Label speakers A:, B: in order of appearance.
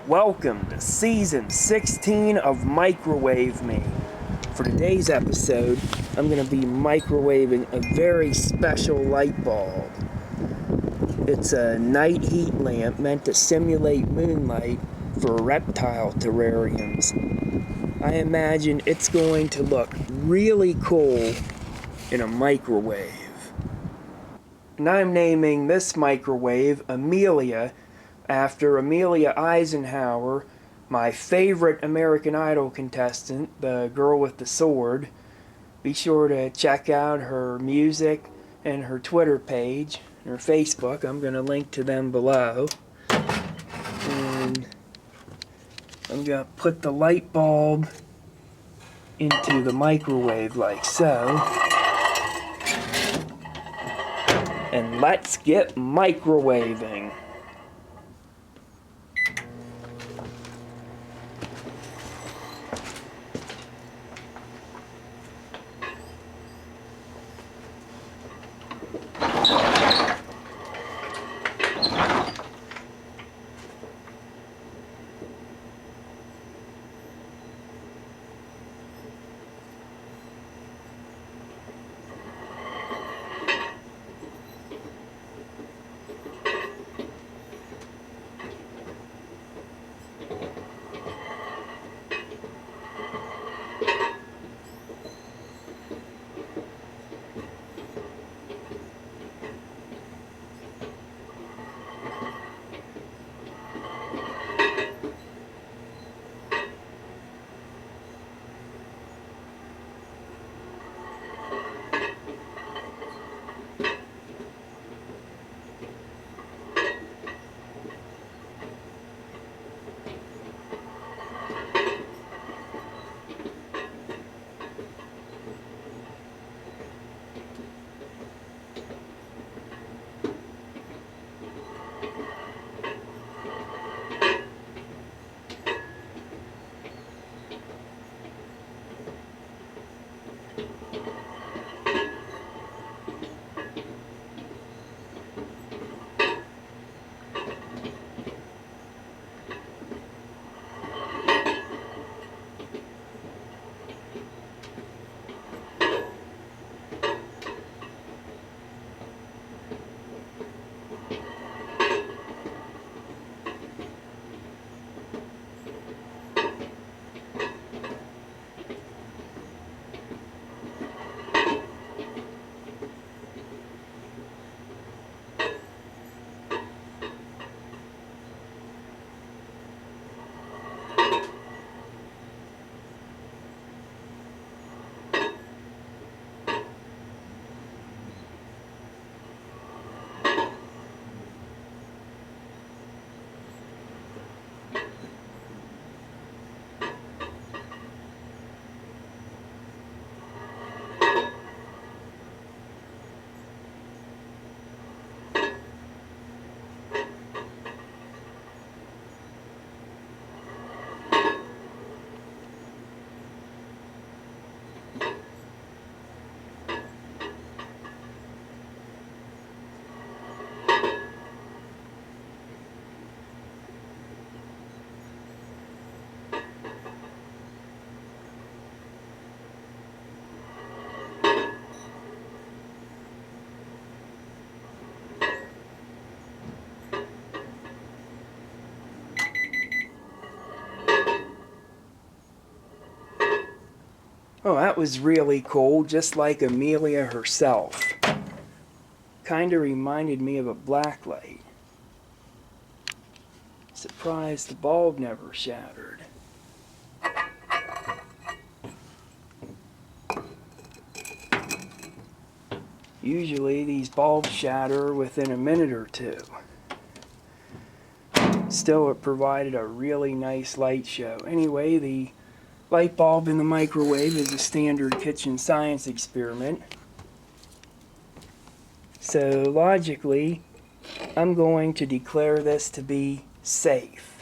A: Welcome to Season 16 of Microwave Me. For today's episode, I'm going to be microwaving a very special light bulb. It's a night heat lamp meant to simulate moonlight for reptile terrariums. I imagine it's going to look really cool in a microwave. And I'm naming this microwave Amelia after Amelia Eisenhower, my favorite American Idol contestant, the girl with the sword. Be sure to check out her music and her Twitter page, and her Facebook. I'm going to link to them below. And I'm going to put the light bulb into the microwave like so. And let's get microwaving. Oh, that was really cool, just like Amelia herself. Kinda reminded me of a blacklight. Surprised the bulb never shattered. Usually these bulbs shatter within a minute or two. Still, it provided a really nice light show. Anyway, the light bulb in the microwave is a standard kitchen science experiment. So logically, I'm going to declare this to be safe.